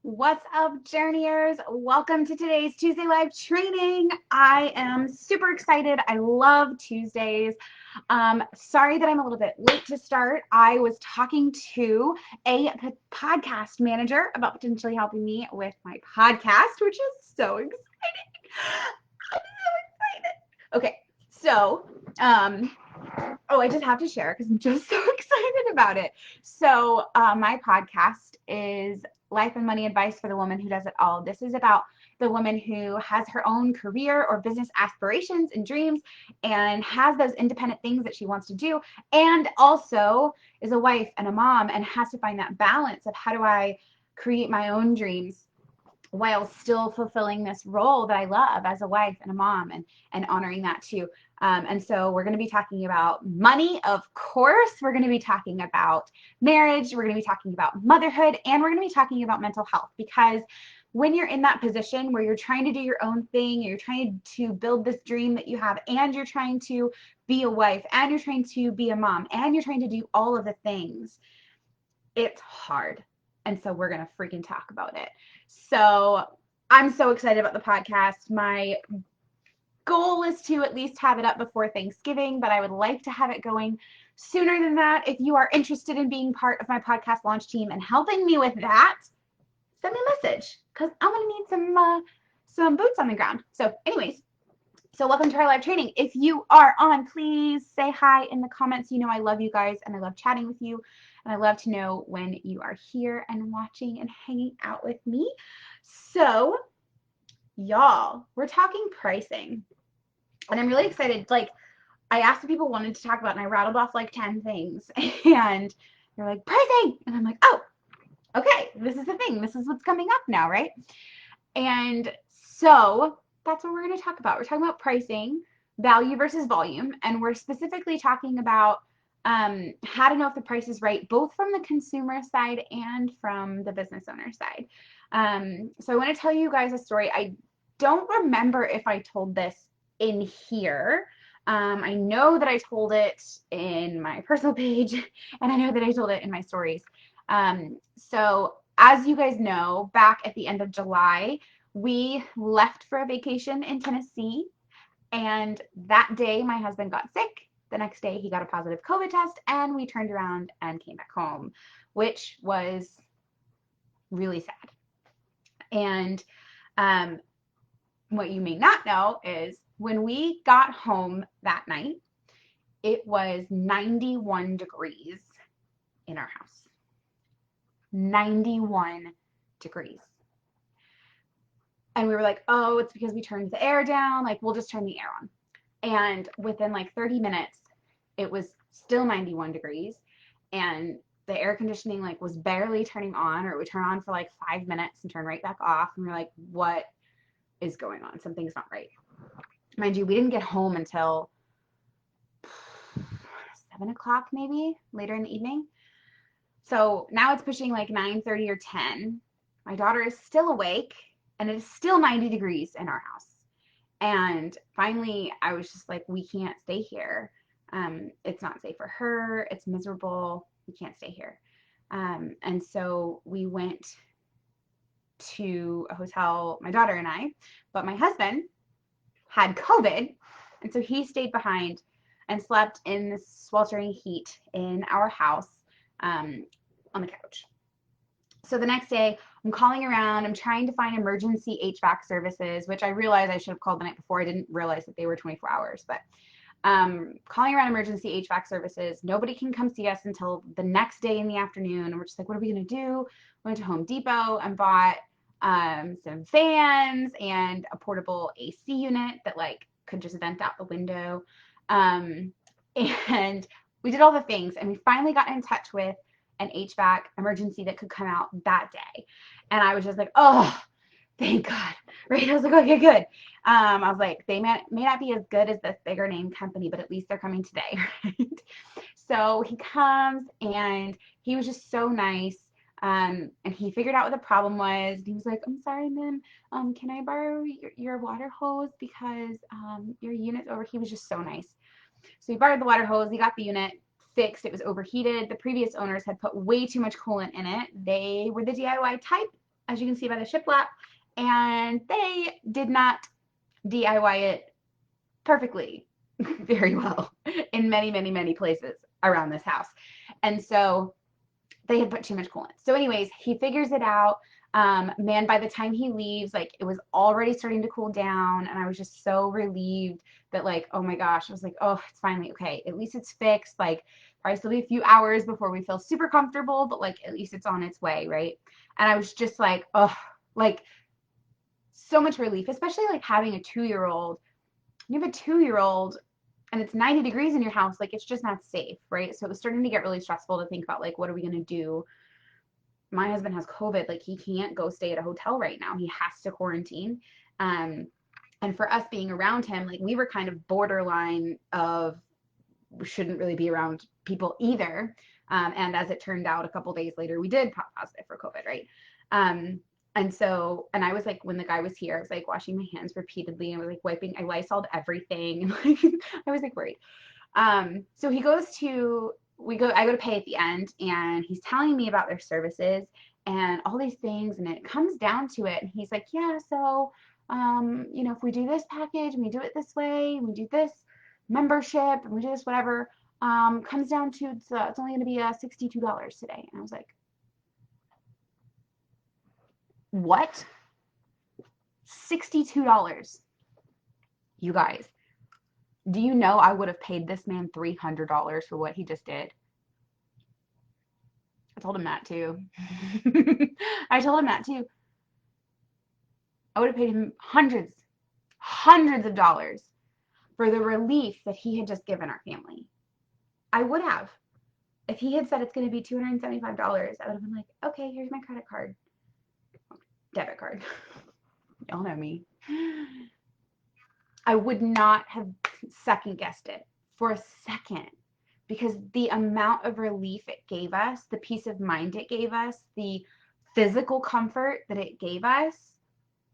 What's up, journeyers? Welcome to today's Tuesday Live training. I am super excited. I love Tuesdays. Sorry that I'm a little bit late to start. I was talking to a podcast manager about potentially helping me with my podcast, which is so exciting. I'm so excited. Okay, so I just have to share because I'm just so excited about it. So my podcast is Life and Money Advice for the Woman Who Does It All. This is about the woman who has her own career or business aspirations and dreams and has those independent things that she wants to do, and also is a wife and a mom and has to find that balance of how do I create my own dreams while still fulfilling this role that I love as a wife and a mom, and honoring that too. And so we're going to be talking about money, of course. We're going to be talking about marriage. We're going to be talking about motherhood, and we're going to be talking about mental health, because when you're in that position where you're trying to do your own thing, you're trying to build this dream that you have, and you're trying to be a wife, and you're trying to be a mom, and you're trying to do all of the things, it's hard. And so we're going to freaking talk about it. So I'm so excited about the podcast. My goal is to at least have it up before Thanksgiving, but I would like to have it going sooner than that. If you are interested in being part of my podcast launch team and helping me with that, send me a message, because I'm going to need some boots on the ground. So anyways, so welcome to our live training. If you are on, please say hi in the comments. You know I love you guys and I love chatting with you. And I love to know when you are here and watching and hanging out with me. So y'all, we're talking pricing. And I'm really excited. Like, I asked if people wanted to talk about it, and I rattled off like 10 things. And they're like, pricing. And I'm like, oh, okay, this is the thing. This is what's coming up now, right? And so that's what we're going to talk about. We're talking about pricing, value versus volume, and we're specifically talking about how to know if the price is right, both from the consumer side and from the business owner side. So I want to tell you guys a story. I don't remember if I told this in here. I know that I told it in my personal page, and I know that I told it in my stories. So as you guys know, back at the end of July, we left for a vacation in Tennessee, and that day my husband got sick. The next day he got a positive COVID test, and we turned around and came back home, which was really sad. And what you may not know is when we got home that night, it was 91 degrees in our house. 91 degrees. And we were like, oh, it's because we turned the air down. Like, we'll just turn the air on. And within like 30 minutes, it was still 91 degrees. And the air conditioning like was barely turning on, or it would turn on for like 5 minutes and turn right back off. And we're like, what is going on? Something's not right. Mind you, we didn't get home until 7 o'clock, maybe later in the evening. So now it's pushing like 9:30 or 10. My daughter is still awake, and it is still 90 degrees in our house. And finally, I was just like, we can't stay here. It's not safe for her. It's miserable. We can't stay here. And so we went to a hotel, my daughter and I, but my husband had COVID. And so he stayed behind and slept in the sweltering heat in our house on the couch. So the next day, I'm calling around. I'm trying to find emergency HVAC services, which I realized I should have called the night before. I didn't realize that they were 24 hours. But calling around emergency HVAC services, nobody can come see us until the next day in the afternoon. And we're just like, what are we going to do? Went to Home Depot and bought some fans and a portable AC unit that like could just vent out the window. And we did all the things, and we finally got in touch with an HVAC emergency that could come out that day. And I was just like, oh, thank God. Right? I was like, okay, good. I was like, they may not be as good as this bigger name company, but at least they're coming today. Right? So he comes, and he was just so nice. And he figured out what the problem was. He was like, I'm sorry, ma'am. Can I borrow your water hose because your unit's over? He was just so nice. So he borrowed the water hose. He got the unit fixed. It was overheated. The previous owners had put way too much coolant in it. They were the DIY type. as you can see by the shiplap, and they did not DIY it perfectly very well in many, many, many places around this house. And so they had put too much coolant. So anyways, he figures it out. Man, by the time he leaves, like, it was already starting to cool down, and I was just so relieved that, like, oh my gosh, I was like, oh, it's finally okay. At least it's fixed. Like, probably still be a few hours before we feel super comfortable, but like, at least it's on its way, right? And I was just like, oh, like, so much relief, especially like having a 2-year-old. You have a 2-year-old and it's 90 degrees in your house, like, it's just not safe, right? So it was starting to get really stressful to think about, like, what are we going to do? My husband has COVID, like, he can't go stay at a hotel right now. He has to quarantine. And for us being around him, like, we were kind of borderline of we shouldn't really be around people either. And as it turned out, a couple days later, we did pop positive for COVID, right? And so, and I was like, when the guy was here, I was like washing my hands repeatedly and I was like wiping, I Lysoled everything. And like, I was like worried. So he goes to, I go to pay at the end, and he's telling me about their services and all these things. And it comes down to it. And he's like, yeah, so, you know, if we do this package and we do it this way, and we do this membership and we do this, whatever, comes down to, it's only going to be $62 today. And I was like, what? $62. You guys, do you know I would have paid this man $300 for what he just did? I told him that too. I told him that too. I would have paid him hundreds of dollars for the relief that he had just given our family. I would have. If he had said it's going to be $275, I would have been like, okay, here's my credit card. Debit card. Y'all know me. I would not have second guessed it for a second, because the amount of relief it gave us, the peace of mind it gave us, the physical comfort that it gave us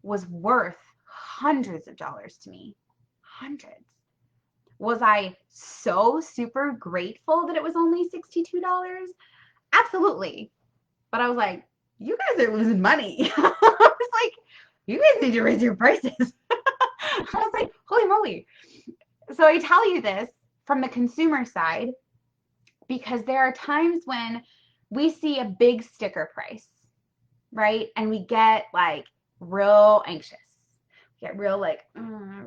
was worth hundreds of dollars to me. Hundreds. Was I so super grateful that it was only $62? Absolutely. But I was like, you guys are losing money. I was like, you guys need to raise your prices. I was like, holy moly. So I tell you this from the consumer side because there are times when we see a big sticker price, right? And we get like real anxious. We get real like,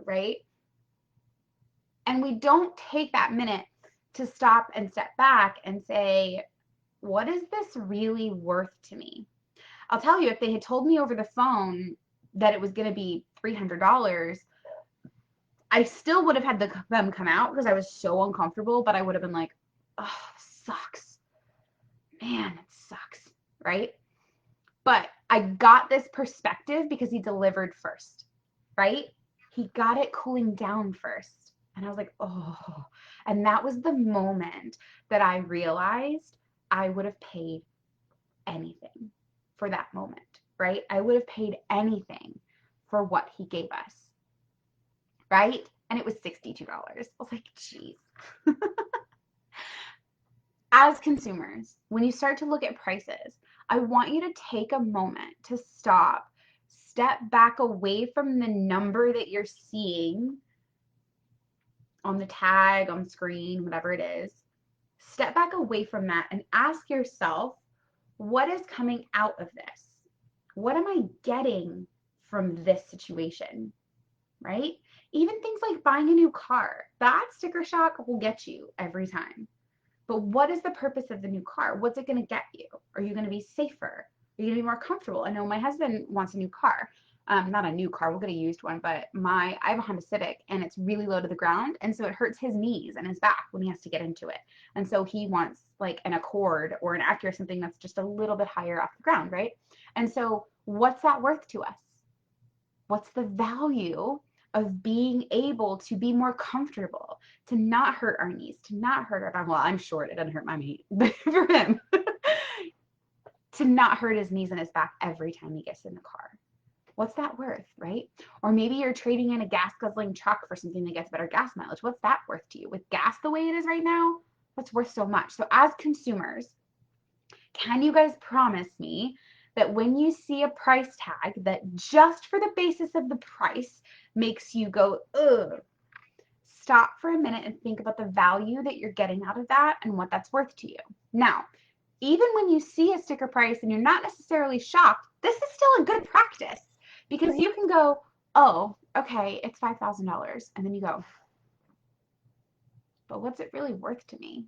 right? And we don't take that minute to stop and step back and say, what is this really worth to me? I'll tell you, if they had told me over the phone that it was going to be $300, I still would have had them come out because I was so uncomfortable, but I would have been like, oh, sucks. Man, it sucks, right? But I got this perspective because he delivered first, right? He got it cooling down first. And I was like, oh. And that was the moment that I realized I would have paid anything for that moment, right? I would have paid anything for what he gave us, right? And it was $62. I was like, geez. As consumers, when you start to look at prices, I want you to take a moment to stop, step back away from the number that you're seeing on the tag, on screen, whatever it is. Step back away from that and ask yourself, what is coming out of this? What am I getting from this situation, right? Even things like buying a new car, that sticker shock will get you every time. But what is the purpose of the new car? What's it going to get you? Are you going to be safer? Are you going to be more comfortable? I know my husband wants a new car. Not a new car, we'll get a used one, but I have a Honda Civic and it's really low to the ground. And so it hurts his knees and his back when he has to get into it. And so he wants like an Accord or an Acura, something that's just a little bit higher off the ground, right? And so what's that worth to us? What's the value of being able to be more comfortable, to not hurt our knees, to not hurt our back? Well, I'm short, it doesn't hurt my knee, but for him, to not hurt his knees and his back every time he gets in the car. What's that worth, right? Or maybe you're trading in a gas guzzling truck for something that gets better gas mileage. What's that worth to you? With gas the way it is right now, that's worth so much. So as consumers, can you guys promise me that when you see a price tag that just for the basis of the price makes you go, ugh, stop for a minute and think about the value that you're getting out of that and what that's worth to you. Now, even when you see a sticker price and you're not necessarily shocked, this is still a good practice because you can go, oh, okay, it's $5,000. And then you go, but what's it really worth to me?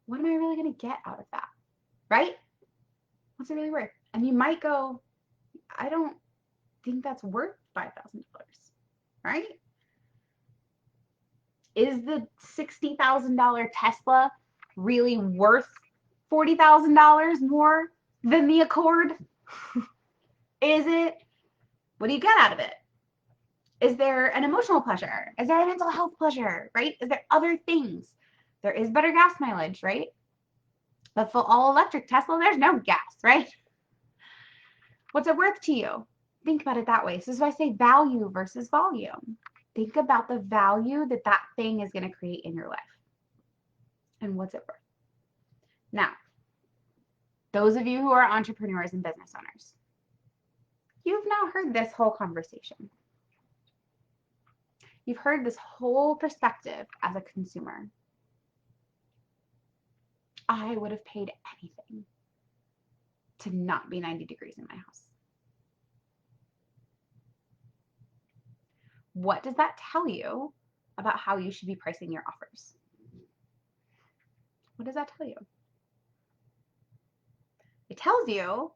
What am I really going to get out of that? Right? What's it really worth? And you might go, I don't think that's worth $5,000. Right? Is the $60,000 Tesla really worth $40,000 more than the Accord? Is it? What do you get out of it? Is there an emotional pleasure? Is there a mental health pleasure, right? Is there other things? There is better gas mileage, right? But for all electric Tesla, there's no gas, right? What's it worth to you? Think about it that way. So this is why I say value versus volume. Think about the value that that thing is going to create in your life. And what's it worth? Now, those of you who are entrepreneurs and business owners, you've now heard this whole conversation. You've heard this whole perspective as a consumer. I would have paid anything to not be 90 degrees in my house. What does that tell you about how you should be pricing your offers? What does that tell you? It tells you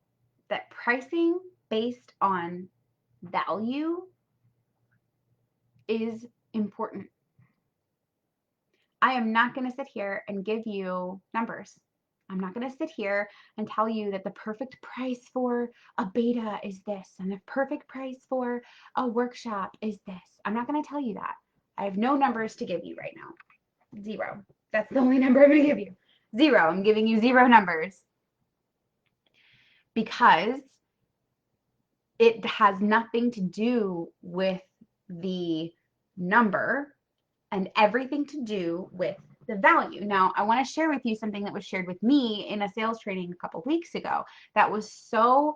that pricing based on value is important. I am not going to sit here and give you numbers. I'm not going to sit here and tell you that the perfect price for a beta is this and the perfect price for a workshop is this. I'm not going to tell you that. I have no numbers to give you right now. 0. That's the only number I'm going to give you. 0. I'm giving you 0 numbers because it has nothing to do with the number and everything to do with the value. Now, I want to share with you something that was shared with me in a sales training a couple weeks ago that was so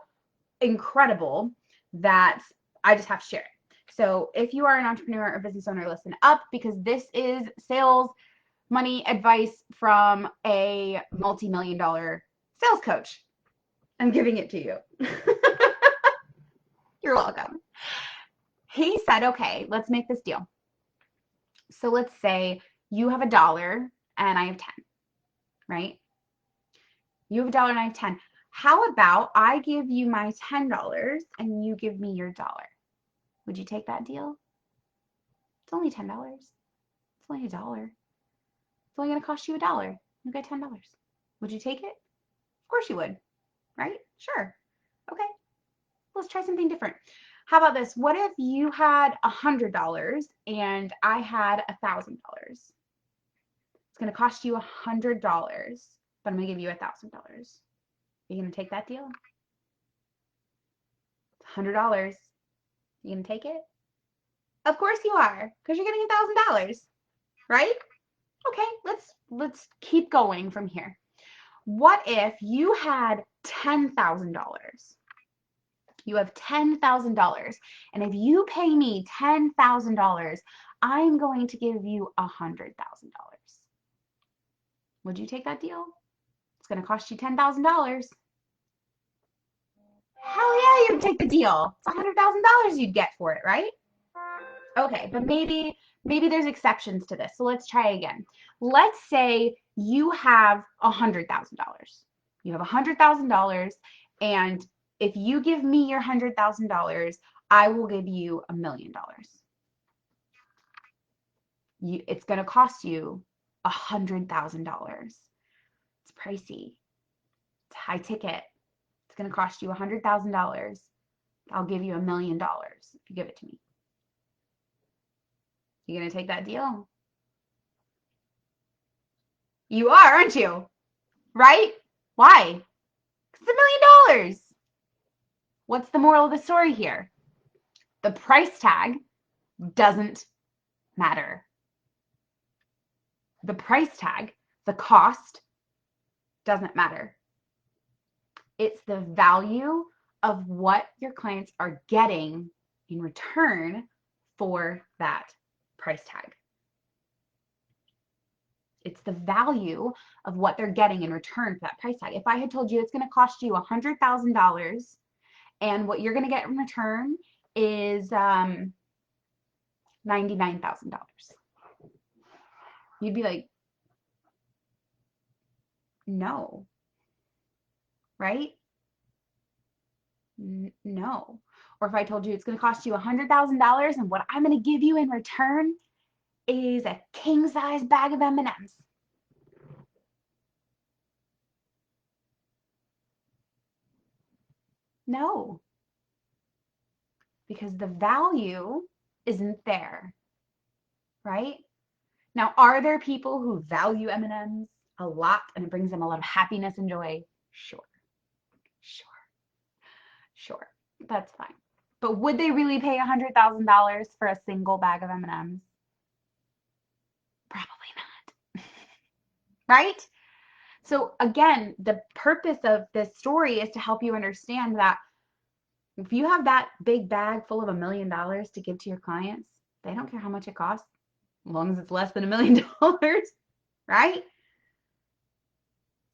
incredible that I just have to share it. So if you are an entrepreneur or business owner, listen up because this is sales money advice from a multi-million-dollar sales coach. I'm giving it to you. You're welcome. He said, okay, let's make this deal. So let's say you have $1 and I have 10, right? You have $1 and I have 10. How about I give you my $10 and you give me your $1? Would you take that deal? It's only $10. It's only $1. It's only going to cost you $1. You get $10. Would you take it? Of course you would, right? Sure. Okay. Let's try something different. How about this? What if you had $100 and I had $1,000? It's going to cost you $100, but I'm going to give you $1,000. Are you going to take that deal? $100. You going to take it? Of course you are, because you're getting $1,000, right? Okay, let's keep going from here. What if you had $10,000? You have $10,000, and if you pay me $10,000, I'm going to give you $100,000. Would you take that deal? It's going to cost you $10,000. Hell yeah, you'd take the deal. It's $100,000 you'd get for it, right? Okay, but maybe there's exceptions to this. So let's try again. Let's say you have $100,000. You have $100,000, and if you give me your $100,000, I will give you $1 million. It's going to cost you $100,000. It's pricey. It's high ticket. It's going to cost you $100,000. I'll give you $1 million if you give it to me. You going to take that deal? You are, aren't you? Right? Why? It's $1 million. What's the moral of the story here? The price tag doesn't matter. The price tag, the cost, doesn't matter. It's the value of what your clients are getting in return for that price tag. It's the value of what they're getting in return for that price tag. If I had told you it's going to cost you $100,000 and what you're going to get in return is $99,000, you'd be like, no, right? No. Or if I told you it's going to cost you $100,000 and what I'm going to give you in return is a king-size bag of M&Ms. No, because the value isn't there, right? Now, are there people who value M&Ms a lot and it brings them a lot of happiness and joy? Sure, sure, sure. That's fine. But would they really pay $100,000 for a single bag of M&Ms? Probably not. Right? So again, the purpose of this story is to help you understand that if you have that big bag full of $1 million to give to your clients, they don't care how much it costs, as long as it's less than $1 million, right?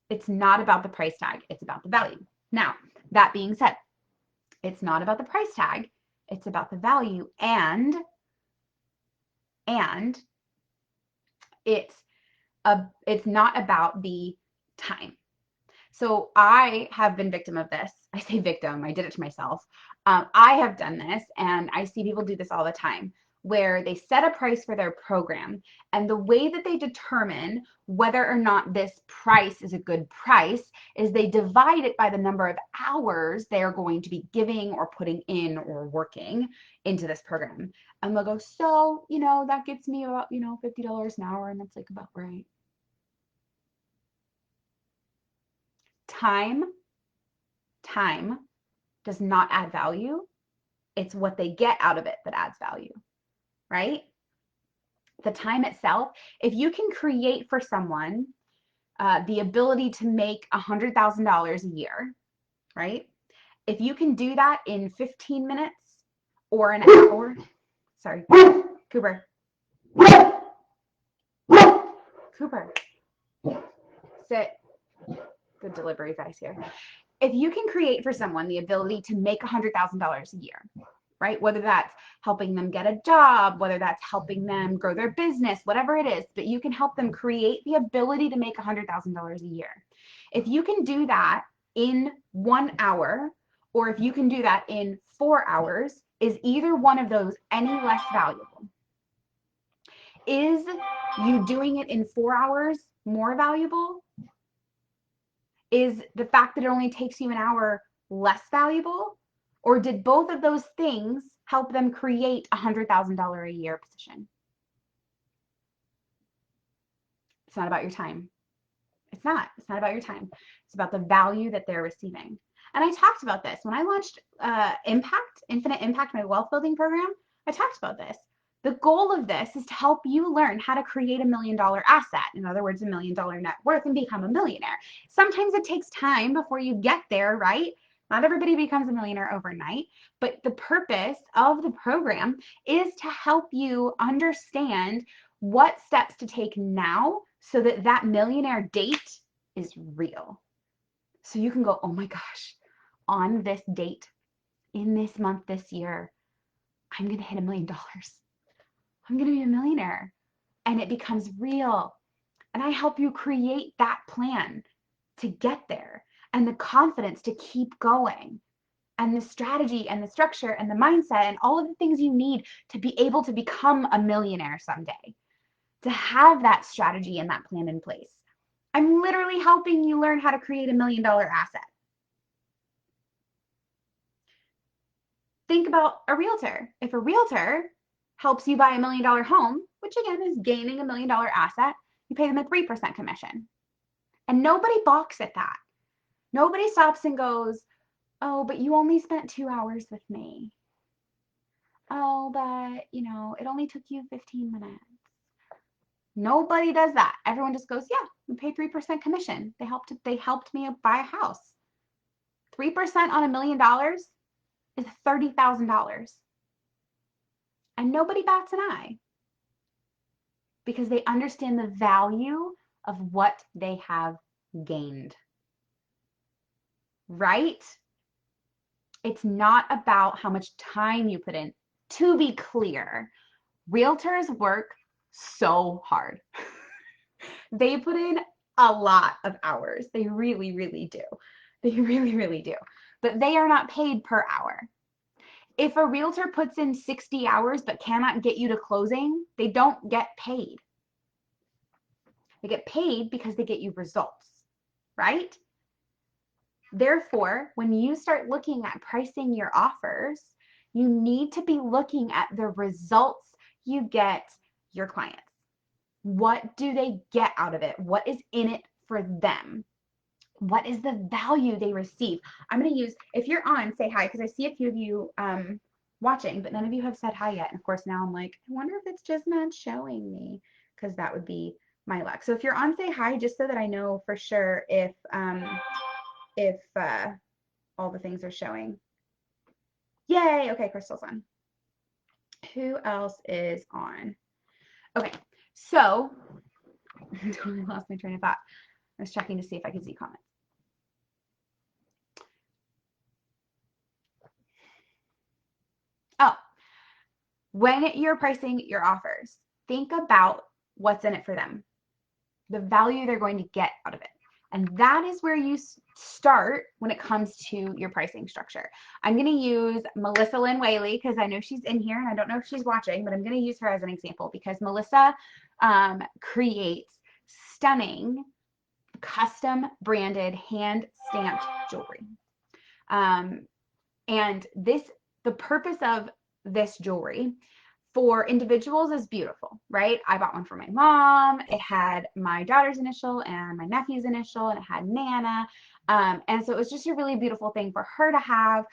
It's not about the price tag, it's about the value. Now, that being said, it's not about the price tag, it's about the value, and it's not about the time. So I have been victim of this. I say victim, I did it to myself. I have done this, and I see people do this all the time, where they set a price for their program, and the way that they determine whether or not this price is a good price is they divide it by the number of hours they are going to be giving or putting in or working into this program. And they'll go, so, that gets me about, $50 an hour, and that's like about right. Time does not add value. It's what they get out of it that adds value, right? The time itself, if you can create for someone the ability to make $100,000 a year, right? If you can do that in 15 minutes or an hour, sorry, Cooper, sit. The delivery guy's here. If you can create for someone the ability to make $100,000 a year, right? Whether that's helping them get a job, whether that's helping them grow their business, whatever it is, but you can help them create the ability to make $100,000 a year. If you can do that in 1 hour, or if you can do that in 4 hours, is either one of those any less valuable? Is you doing it in 4 hours more valuable? Is the fact that it only takes you an hour less valuable? Or did both of those things help them create a $100,000 a year position? It's not about your time. It's not about your time. It's about the value that they're receiving. And I talked about this when I launched Infinite Impact, my wealth building program. I talked about this. The goal of this is to help you learn how to create $1 million asset. In other words, $1 million net worth, and become a millionaire. Sometimes it takes time before you get there, right? Not everybody becomes a millionaire overnight, but the purpose of the program is to help you understand what steps to take now so that that millionaire date is real. So you can go, oh my gosh, on this date, in this month, this year, I'm going to hit $1 million. I'm going to be a millionaire. And it becomes real. And I help you create that plan to get there, and the confidence to keep going, and the strategy and the structure and the mindset and all of the things you need to be able to become a millionaire someday, to have that strategy and that plan in place. I'm literally helping you learn how to create $1 million asset. Think about a realtor. If a realtor helps you buy $1 million home, which again is gaining $1 million asset, you pay them a 3% commission. And nobody balks at that. Nobody stops and goes, oh, but you only spent 2 hours with me. Oh, but it only took you 15 minutes. Nobody does that. Everyone just goes, yeah, we pay 3% commission. They helped me buy a house. 3% on $1 million is $30,000. And nobody bats an eye because they understand the value of what they have gained. Right? It's not about how much time you put in. To be clear, realtors work so hard. They put in a lot of hours. They really, really do. They really, really do. But they are not paid per hour. If a realtor puts in 60 hours but cannot get you to closing, they don't get paid. They get paid because they get you results, right? Therefore, when you start looking at pricing your offers, you need to be looking at the results you get your clients. What do they get out of it? What is in it for them? What is the value they receive? I'm going to use, if you're on, say hi, because I see a few of you watching, but none of you have said hi yet. And of course, now I'm like, I wonder if it's just not showing me, because that would be my luck. So if you're on, say hi, just so that I know for sure if all the things are showing. Yay. Okay, Crystal's on. Who else is on? Okay, so I totally lost my train of thought. I was checking to see if I could see comments. Oh, when you're pricing your offers, think about what's in it for them, the value they're going to get out of it. And that is where you start when it comes to your pricing structure. I'm going to use Melissa Lynn Whaley because I know she's in here and I don't know if she's watching, but I'm going to use her as an example because Melissa creates stunning, custom branded, hand stamped jewelry. And the purpose of this jewelry for individuals is beautiful, right? I bought one for my mom. It had my daughter's initial and my nephew's initial, and it had Nana. And so it was just a really beautiful thing for her to have,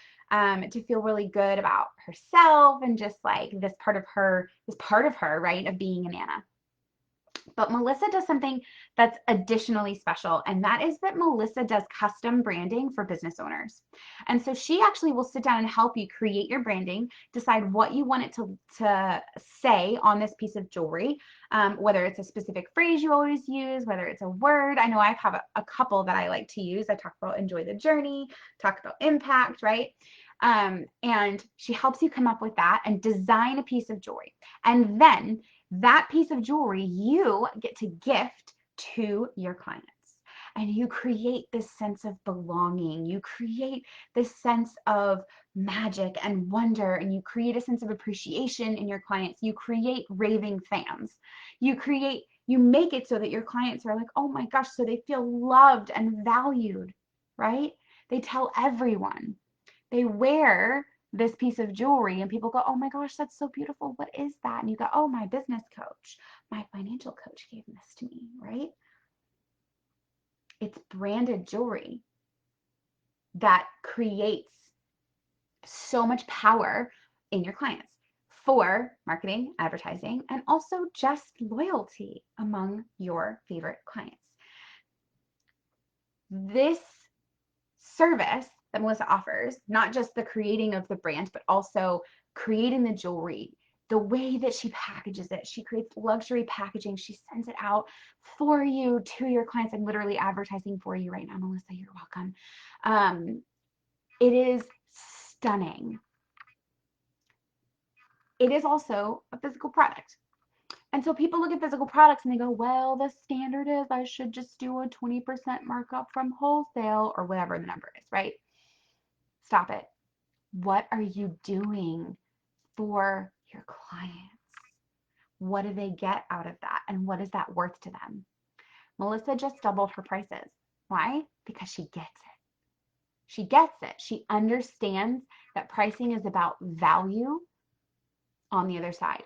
to feel really good about herself and just like this part of her, right, of being a Nana. But Melissa does something that's additionally special, and that is that Melissa does custom branding for business owners. And so she actually will sit down and help you create your branding, decide what you want it to say on this piece of jewelry, whether it's a specific phrase you always use, whether it's a word. I know I have a couple that I like to use. I talk about enjoy the journey, talk about impact, right? And she helps you come up with that and design a piece of jewelry. And then that piece of jewelry you get to gift to your clients. And you create this sense of belonging. You create this sense of magic and wonder, and you create a sense of appreciation in your clients. You create raving fans. You make it so that your clients are like, oh my gosh, so they feel loved and valued, right? They tell everyone. They wear this piece of jewelry and people go, oh my gosh, that's so beautiful. What is that? And you go, oh, my business coach, my financial coach gave this to me, right? It's branded jewelry that creates so much power in your clients for marketing, advertising, and also just loyalty among your favorite clients. This service that Melissa offers, not just the creating of the brand, but also creating the jewelry, the way that she packages it. She creates luxury packaging. She sends it out for you to your clients. I'm literally advertising for you right now, Melissa. You're welcome. It is stunning. It is also a physical product. And so people look at physical products and they go, well, the standard is I should just do a 20% markup from wholesale or whatever the number is, right? Stop it. What are you doing for your clients? What do they get out of that? And what is that worth to them? Melissa just doubled her prices. Why? Because she gets it. She gets it. She understands that pricing is about value on the other side.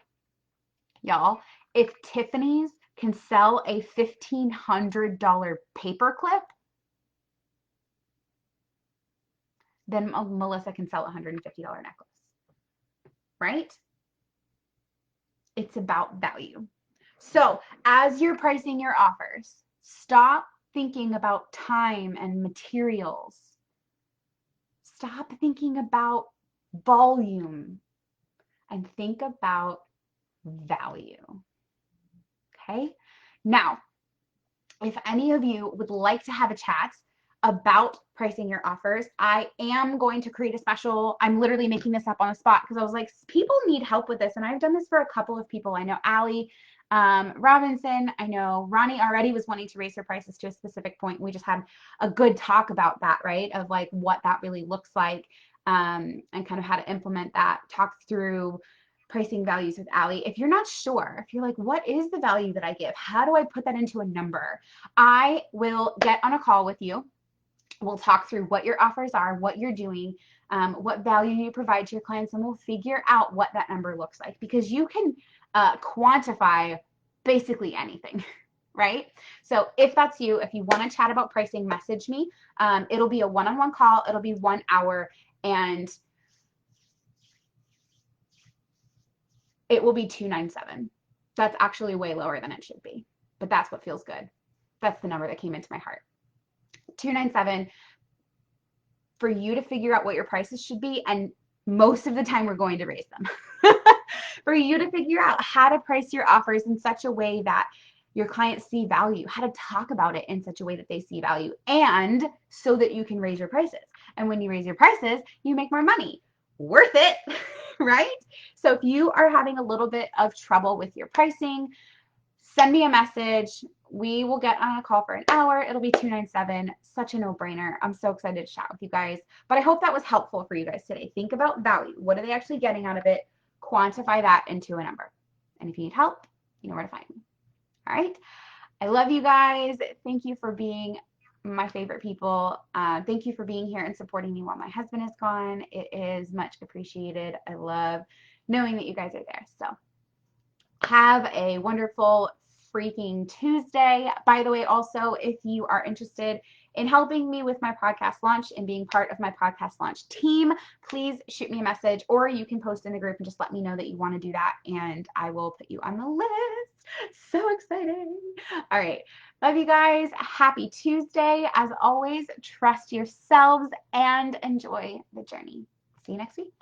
Y'all, if Tiffany's can sell a $1,500 paperclip, then Melissa can sell a $150 necklace, right? It's about value. So as you're pricing your offers, stop thinking about time and materials. stop thinking about volume and think about value. Okay. Now, if any of you would like to have a chat about pricing your offers, I am going to create a special. I'm literally making this up on the spot because I was like, people need help with this. And I've done this for a couple of people. I know Allie Robinson, I know Ronnie already was wanting to raise her prices to a specific point. We just had a good talk about that, right? Of like what that really looks like and kind of how to implement that, talk through pricing values with Allie. If you're not sure, if you're like, what is the value that I give? How do I put that into a number? I will get on a call with you. We'll talk through what your offers are, what you're doing, what value you provide to your clients, and we'll figure out what that number looks like, because you can quantify basically anything, right? So if that's you, if you want to chat about pricing, message me. It'll be a one-on-one call. It'll be 1 hour, and it will be $297. That's actually way lower than it should be, but that's what feels good. That's the number that came into my heart. $297 for you to figure out what your prices should be, and most of the time we're going to raise them. For you to figure out how to price your offers in such a way that your clients see value, how to talk about it in such a way that they see value, and so that you can raise your prices. And when you raise your prices, you make more money. Worth it, right? So if you are having a little bit of trouble with your pricing, send me a message. We will get on a call for an hour. It'll be $297. Such a no-brainer. I'm so excited to chat with you guys. But I hope that was helpful for you guys today. Think about value. What are they actually getting out of it? Quantify that into a number. And if you need help, you know where to find me. All right. I love you guys. Thank you for being my favorite people. Thank you for being here and supporting me while my husband is gone. It is much appreciated. I love knowing that you guys are there. So have a wonderful freaking Tuesday. By the way, also, if you are interested in helping me with my podcast launch and being part of my podcast launch team, please shoot me a message, or you can post in the group and just let me know that you want to do that, and I will put you on the list. So exciting. All right. Love you guys. Happy Tuesday. As always, trust yourselves and enjoy the journey. See you next week.